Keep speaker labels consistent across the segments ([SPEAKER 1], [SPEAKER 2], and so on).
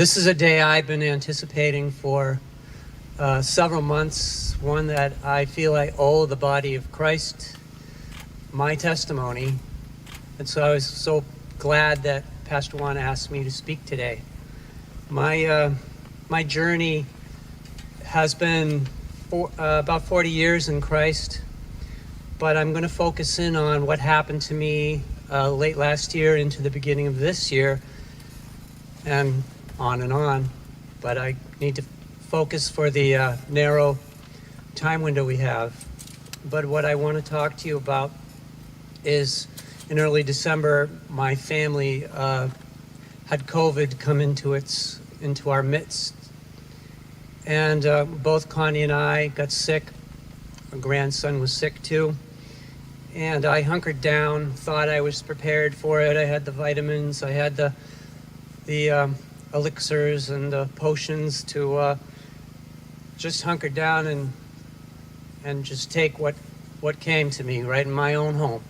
[SPEAKER 1] This is a day I've been anticipating for several months, one that I feel I owe the body of Christ, my testimony. And so I was so glad that Pastor Juan asked me to speak today. My journey has been about 40 years in Christ, but I'm going to focus in on what happened to me late last year into the beginning of this year, and on. But I need to focus for the narrow time window we have. But what I want to talk to you about is in early December, my family had COVID come into our midst. And both Connie and I got sick. Our grandson was sick too. And I hunkered down, thought I was prepared for it. I had the vitamins, I had the elixirs and the potions to just hunker down and just take what came to me right in my own home.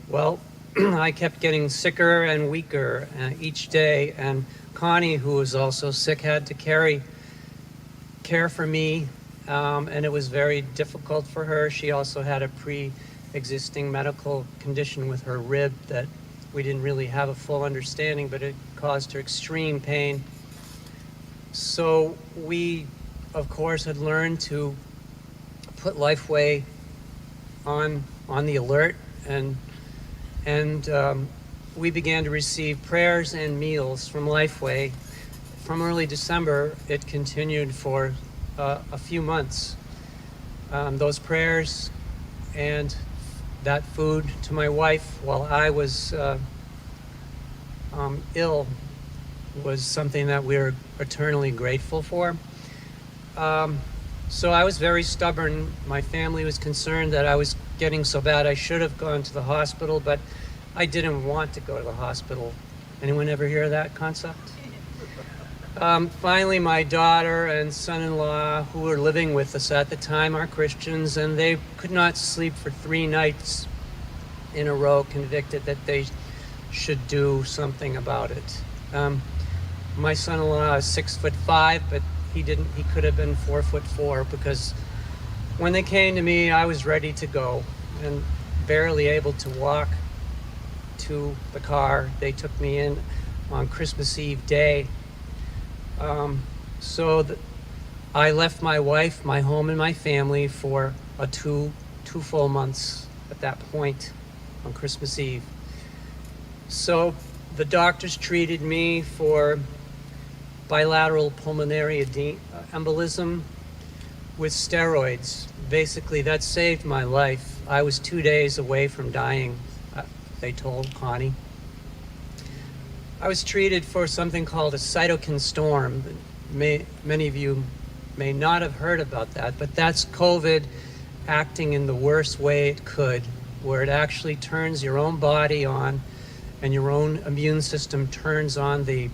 [SPEAKER 1] Well, I kept getting sicker and weaker each day, and Connie, who was also sick, had to care for me, and it was very difficult for her. She also had a pre-existing medical condition with her rib that we didn't really have a full understanding, but it caused her extreme pain. So we, of course, had learned to put Lifeway on the alert, and we began to receive prayers and meals from Lifeway. From early December, it continued for a few months. Those prayers and that food to my wife while I was ill was something that we're eternally grateful for. So I was very stubborn. My family was concerned that I was getting so bad I should have gone to the hospital, but I didn't want to go to the hospital. Anyone ever hear that concept? Finally, my daughter and son-in-law, who were living with us at the time, are Christians, and they could not sleep for 3 nights in a row, convicted that they should do something about it. My son-in-law is 6'5", but he could have been 4'4", because when they came to me, I was ready to go and barely able to walk to the car. They took me in on Christmas Eve day. I left my wife, my home, and my family for two full months at that point on Christmas Eve. So the doctors treated me for bilateral pulmonary embolism with steroids. Basically, that saved my life. I was 2 days away from dying, they told Connie. I was treated for something called a cytokine storm. Many of you may not have heard about that, but that's COVID acting in the worst way it could, where it actually turns your own body on and your own immune system turns on the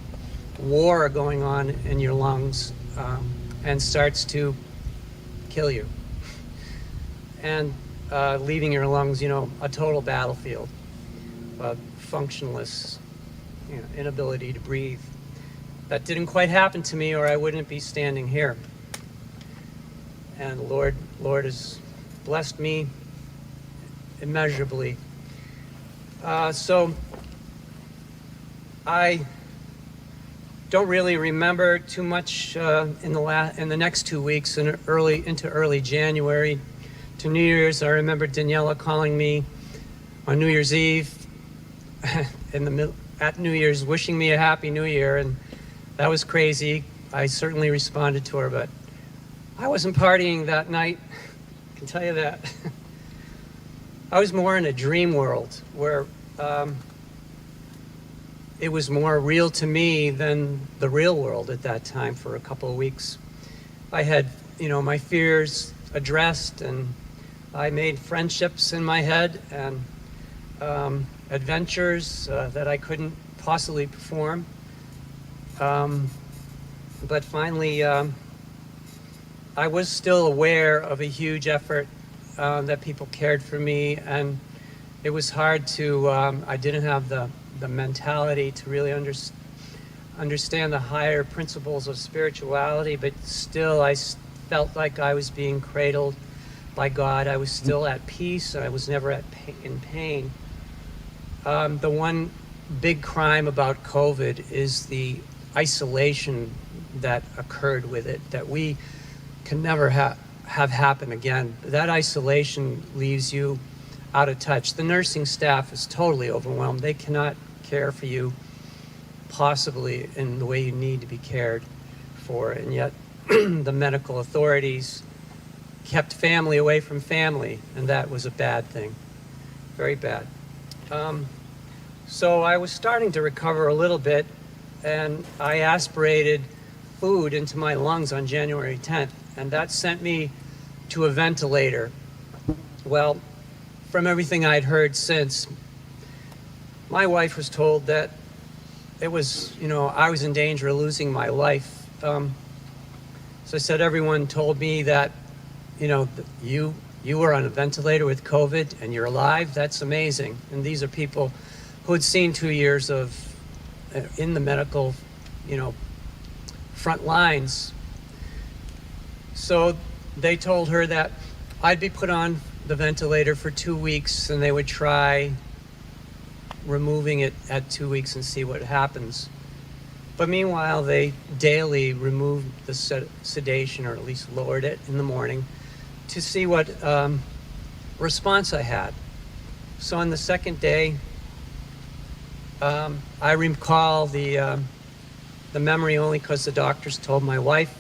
[SPEAKER 1] war going on in your lungs and starts to kill you. And leaving your lungs, a total battlefield, functionless, inability to breathe. That didn't quite happen to me, or I wouldn't be standing here. And the Lord has blessed me immeasurably. So I don't really remember too much in the next 2 weeks into early January to New Year's. I remember Daniela calling me on New Year's Eve at New Year's, wishing me a Happy New Year, and that was crazy. I certainly responded to her, but I wasn't partying that night, I can tell you that. I was more in a dream world where it was more real to me than the real world at that time for a couple of weeks. I had, my fears addressed, and I made friendships in my head and adventures that I couldn't possibly perform. But finally, I was still aware of a huge effort that people cared for me, and it was hard to, I didn't have the mentality to really understand the higher principles of spirituality, but still felt like I was being cradled by God. I was still at peace, and I was never in pain. The one big crime about COVID is the isolation that occurred with it, that we can never have happen again. That isolation leaves you out of touch. The nursing staff is totally overwhelmed. They cannot care for you possibly in the way you need to be cared for, and yet the medical authorities kept family away from family, and that was a bad thing, very bad. So I was starting to recover a little bit, and I aspirated food into my lungs on January 10th, and that sent me to a ventilator. Well, from everything I'd heard since, my wife was told that it was, I was in danger of losing my life. So I said, everyone told me that, you were on a ventilator with COVID and you're alive. That's amazing. And these are people who had seen 2 years of in the medical, front lines. So they told her that I'd be put on the ventilator for 2 weeks, and they would try removing it at 2 weeks and see what happens. But meanwhile, they daily removed the sedation, or at least lowered it in the morning, to see what response I had. So on the second day, I recall the memory only because the doctors told my wife,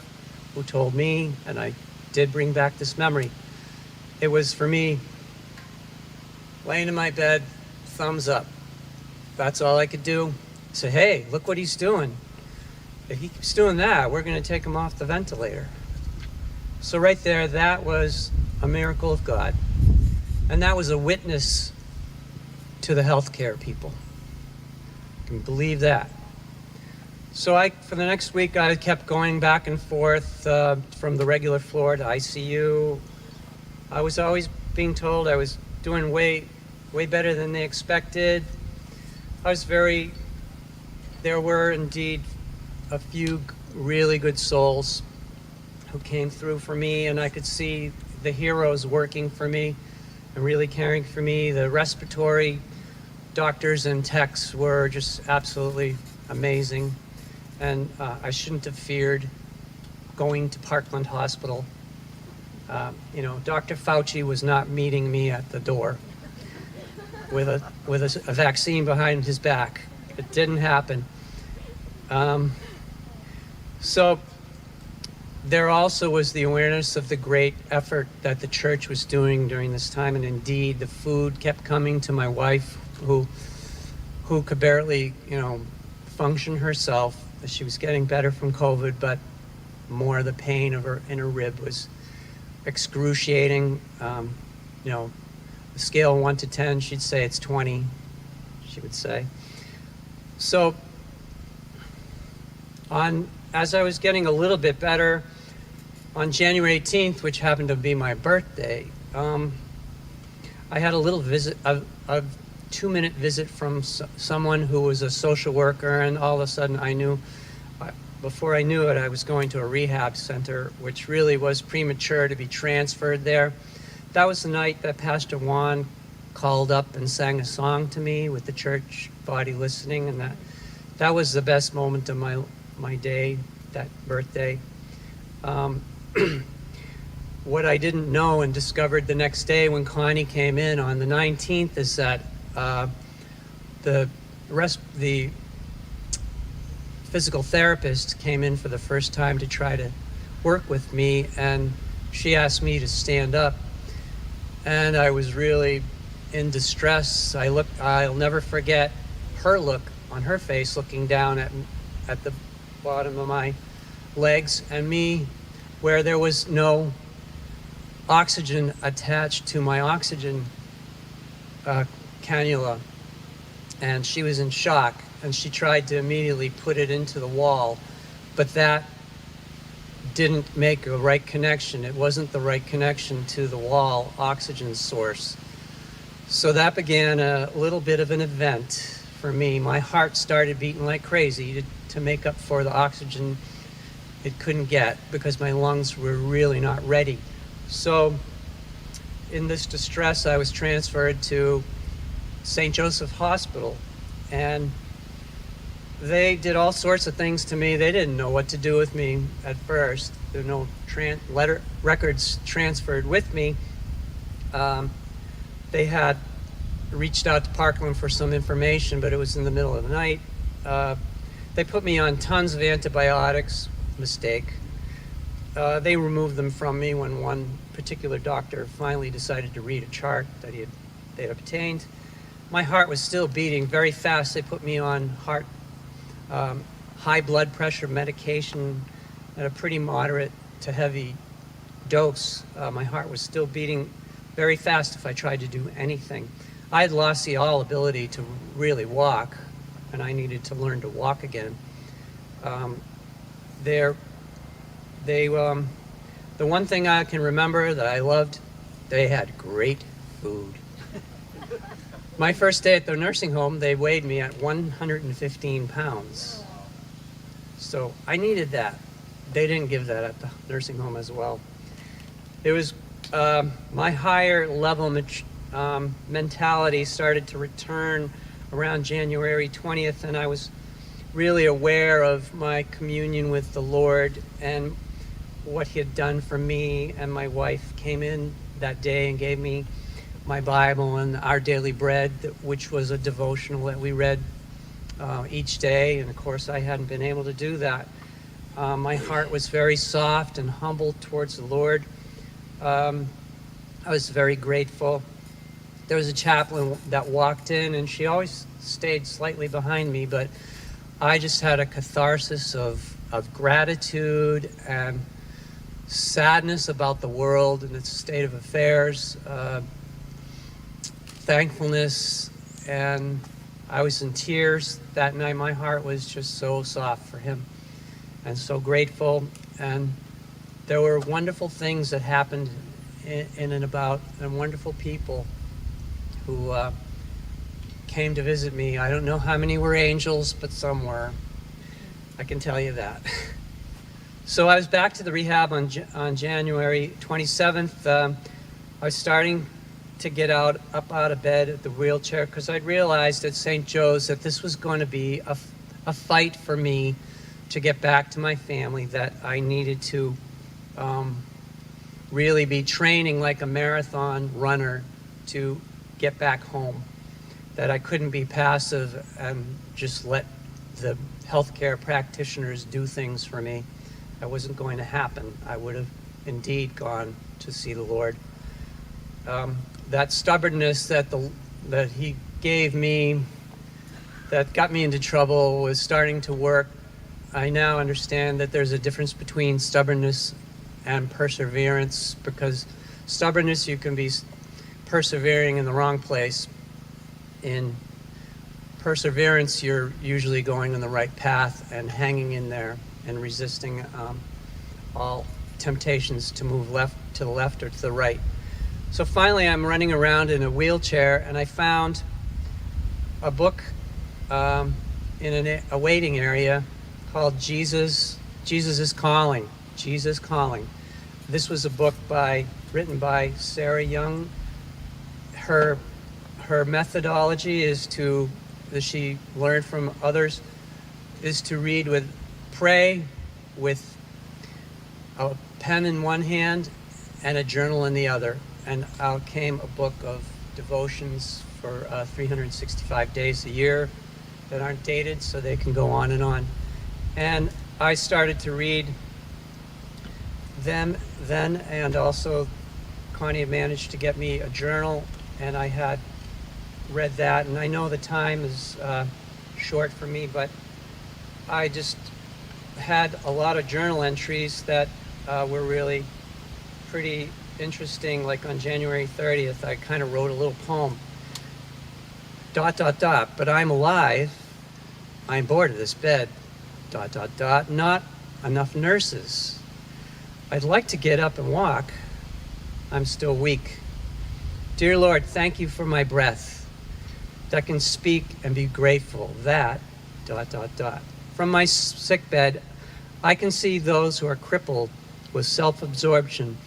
[SPEAKER 1] who told me, and I did bring back this memory. It was for me, laying in my bed, thumbs up. That's all I could do. Say, hey, look what he's doing. If he keeps doing that, we're going to take him off the ventilator. So right there, that was a miracle of God. And that was a witness to the healthcare people. You can believe that. So for the next week, I kept going back and forth from the regular floor to ICU. I was always being told I was doing way better than they expected. There were indeed a few really good souls who came through for me, and I could see the heroes working for me and really caring for me. The respiratory doctors and techs were just absolutely amazing, and I shouldn't have feared going to Parkland Hospital. Dr. Fauci was not meeting me at the door with a vaccine behind his back. It didn't happen. So there also was the awareness of the great effort that the church was doing during this time, and indeed the food kept coming to my wife, who could barely, function herself. She was getting better from COVID, but more of the pain in her rib was excruciating. The scale of 1 to 10, she'd say it's 20, she would say. So as I was getting a little bit better, on January 18th, which happened to be my birthday, I had a little visit, a 2-minute visit from someone who was a social worker, and all of a sudden before I knew it, I was going to a rehab center, which really was premature to be transferred there. That was the night that Pastor Juan called up and sang a song to me with the church body listening, and that was the best moment of my day, that birthday. What I didn't know and discovered the next day when Connie came in on the 19th is that the physical therapist came in for the first time to try to work with me, and she asked me to stand up, and I was really in distress. I'll never forget her look on her face, looking down at the bottom of my legs, and me, where there was no oxygen attached to my oxygen cannula, and she was in shock, and she tried to immediately put it into the wall, but that didn't make a right connection. It wasn't the right connection to the wall oxygen source. So that began a little bit of an event for me. My heart started beating like crazy to make up for the oxygen it couldn't get because my lungs were really not ready. So in this distress, I was transferred to St. Joseph Hospital, and they did all sorts of things to me. They didn't know what to do with me at first. There were no records transferred with me. They had reached out to Parkland for some information, but it was in the middle of the night. They put me on tons of antibiotics. Mistake. They removed them from me when one particular doctor finally decided to read a chart that they had obtained. My heart was still beating very fast. They put me on high blood pressure medication at a pretty moderate to heavy dose. My heart was still beating very fast if I tried to do anything. I had lost all ability to really walk, and I needed to learn to walk again. The one thing I can remember that I loved, they had great food. My first day at the nursing home, they weighed me at 115 pounds. So I needed that. They didn't give that at the nursing home as well. It was my higher level mentality started to return around January 20th, and I was really aware of my communion with the Lord and what he had done for me. And my wife came in that day and gave me my Bible and Our Daily Bread, which was a devotional that we read each day. And of course, I hadn't been able to do that. My heart was very soft and humble towards the Lord. I was very grateful. There was a chaplain that walked in, and she always stayed slightly behind me, but I just had a catharsis of gratitude and sadness about the world and its state of affairs, thankfulness, and I was in tears that night. My heart was just so soft for him and so grateful. And there were wonderful things that happened in and about, and wonderful people who came to visit me. I don't know how many were angels, but some were. I can tell you that. So I was back to the rehab on January 27th. I was starting to get up out of bed at the wheelchair because I'd realized at St. Joe's that this was going to be a fight for me to get back to my family, that I needed to really be training like a marathon runner to get back home, that I couldn't be passive and just let the healthcare practitioners do things for me. That wasn't going to happen. I would have indeed gone to see the Lord. That stubbornness that he gave me, that got me into trouble, was starting to work. I now understand that there's a difference between stubbornness and perseverance, because stubbornness, you can be persevering in the wrong place. In perseverance, you're usually going on the right path and hanging in there and resisting all temptations to move to the left or to the right. So finally, I'm running around in a wheelchair, and I found a book in a waiting area called Jesus is Calling. Jesus Calling. This was a book written by Sarah Young. Her methodology is that she learned from others, is to pray with a pen in one hand and a journal in the other. And out came a book of devotions for 365 days a year that aren't dated, so they can go on and on. And I started to read them then, and also Connie had managed to get me a journal, and I had read that. And I know the time is short for me, but I just had a lot of journal entries that were really pretty interesting. Like on January 30th, I kind of wrote a little poem. ... But I'm alive. I'm bored of this bed. ... Not enough nurses. I'd like to get up and walk. I'm still weak. Dear Lord, thank you for my breath. that can speak and be grateful that, ... From my sick bed, I can see those who are crippled with self-absorption,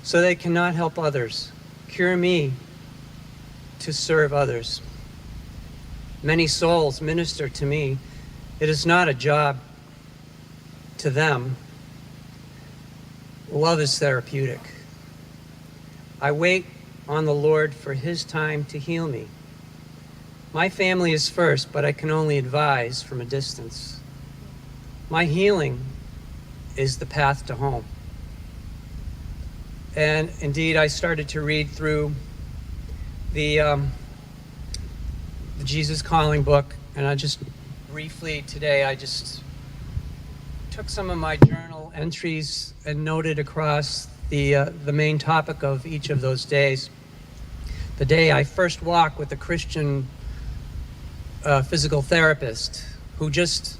[SPEAKER 1] so they cannot help others. Cure me to serve others. Many souls minister to me. It is not a job to them. Love is therapeutic. I wait on the Lord for his time to heal me. My family is first, but I can only advise from a distance. My healing is the path to home. And indeed, I started to read through the Jesus Calling book, and I just briefly today, I just took some of my journal entries and noted across the main topic of each of those days. The day I first walked with a Christian physical therapist who just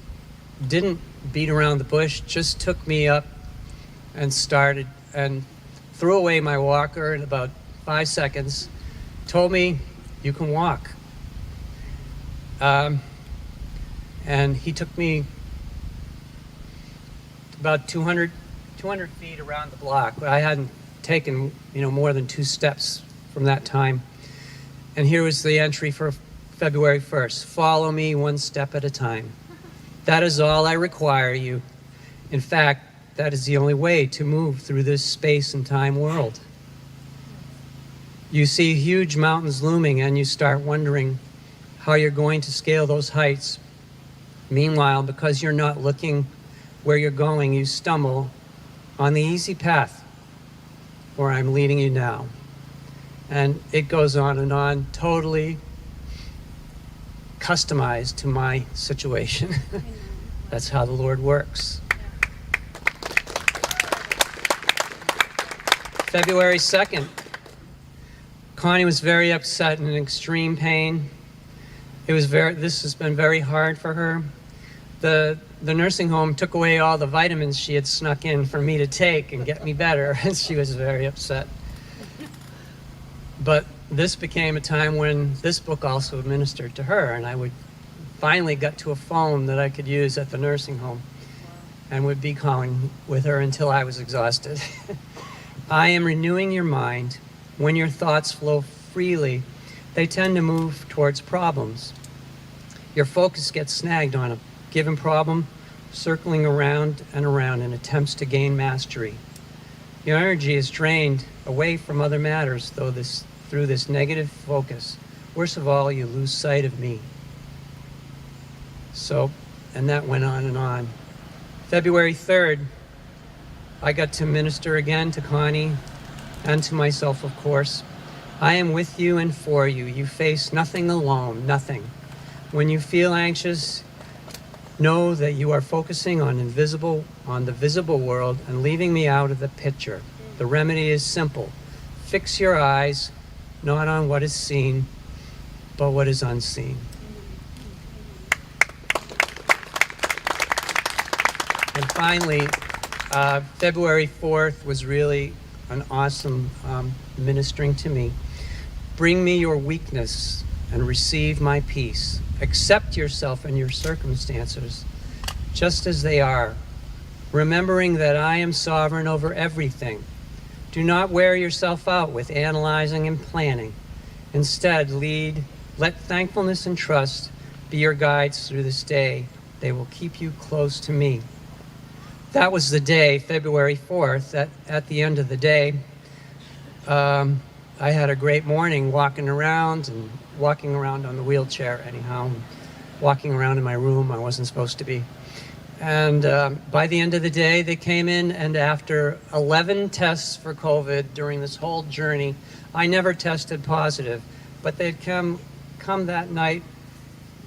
[SPEAKER 1] didn't beat around the bush, just took me up and started and threw away my walker in about 5 seconds, told me, you can walk. And he took me about 200 feet around the block. I hadn't taken, more than 2 steps from that time. And here was the entry for February 1st. Follow me 1 step at a time. That is all I require you. In fact, that is the only way to move through this space and time world. You see huge mountains looming and you start wondering how you're going to scale those heights. Meanwhile, because you're not looking where you're going, you stumble on the easy path where I'm leading you now. And it goes on and on, totally customized to my situation. That's how the Lord works. February 2nd, Connie was very upset and in extreme pain. This has been very hard for her. The nursing home took away all the vitamins she had snuck in for me to take and get me better, and she was very upset. But this became a time when this book also ministered to her, and I would finally get to a phone that I could use at the nursing home and would be calling with her until I was exhausted. I am renewing your mind. When your thoughts flow freely, they tend to move towards problems. Your focus gets snagged on a given problem, circling around and around in attempts to gain mastery. Your energy is drained away from other matters through this negative focus. Worst of all, you lose sight of me. And that went on and on. February 3rd, I got to minister again to Connie and to myself, of course. I am with you and for you. You face nothing alone, nothing. When you feel anxious, know that you are focusing on the visible world and leaving me out of the picture. The remedy is simple. Fix your eyes not on what is seen, but what is unseen. And finally, February 4th was really an awesome ministering to me. Bring me your weakness and receive my peace. Accept yourself and your circumstances just as they are, remembering that I am sovereign over everything. Do not wear yourself out with analyzing and planning. Instead, let thankfulness and trust be your guides through this day. They will keep you close to me. That was the day, February 4th. At the end of the day, I had a great morning walking around on the wheelchair anyhow, walking around in my room. I wasn't supposed to be. And by the end of the day, they came in, and after 11 tests for COVID during this whole journey, I never tested positive, but they'd come that night,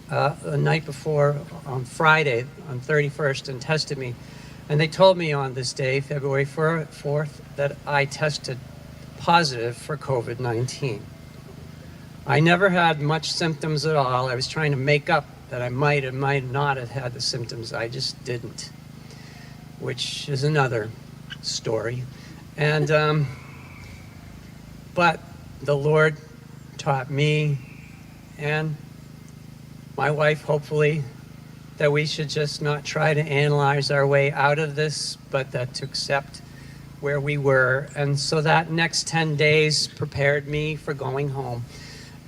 [SPEAKER 1] the night before, on Friday, on 31st, and tested me. And they told me on this day, February 4th, that I tested positive for COVID-19. I never had much symptoms at all. I was trying to make up that I might or might not have had the symptoms. I just didn't, which is another story. And but the Lord taught me and my wife, hopefully, that we should just not try to analyze our way out of this, but that to accept where we were. And so that next 10 days prepared me for going home.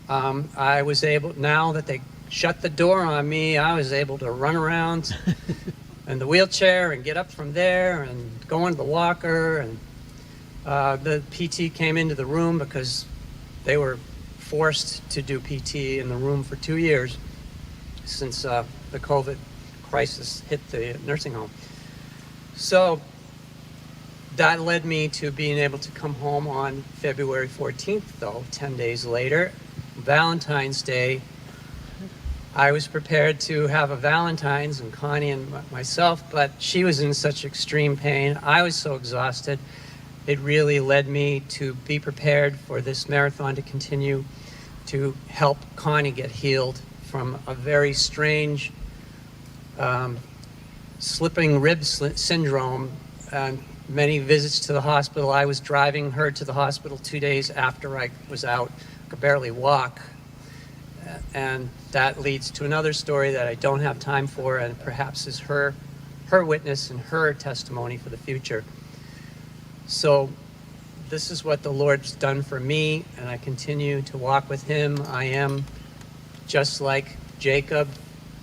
[SPEAKER 1] I was able, now that they shut the door on me, I was able to run around in the wheelchair and get up from there and go into the walker. And the PT came into the room because they were forced to do PT in the room for 2 years since the COVID crisis hit the nursing home. So that led me to being able to come home on February 14th, though, 10 days later. Valentine's Day, I was prepared to have a Valentine's, and Connie and myself, but she was in such extreme pain. I was so exhausted. It really led me to be prepared for this marathon to continue to help Connie get healed from a very strange slipping rib syndrome, and many visits to the hospital. I was driving her to the hospital 2 days after I was out. I could barely walk. And that leads to another story that I don't have time for, and perhaps is her witness and her testimony for the future. So this is what the Lord's done for me, and I continue to walk with him. I am just like Jacob,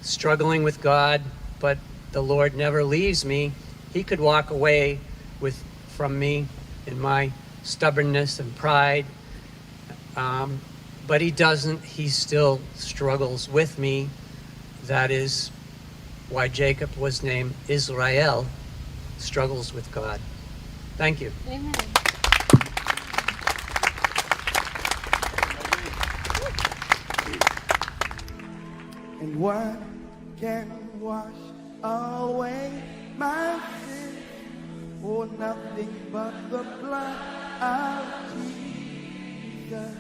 [SPEAKER 1] struggling with God, but the Lord never leaves me. He could walk away from me in my stubbornness and pride, but he doesn't. He still struggles with me. That is why Jacob was named Israel, struggles with God. Thank you.
[SPEAKER 2] Amen.
[SPEAKER 3] And what can wash away my sin? Oh, nothing but the blood of Jesus.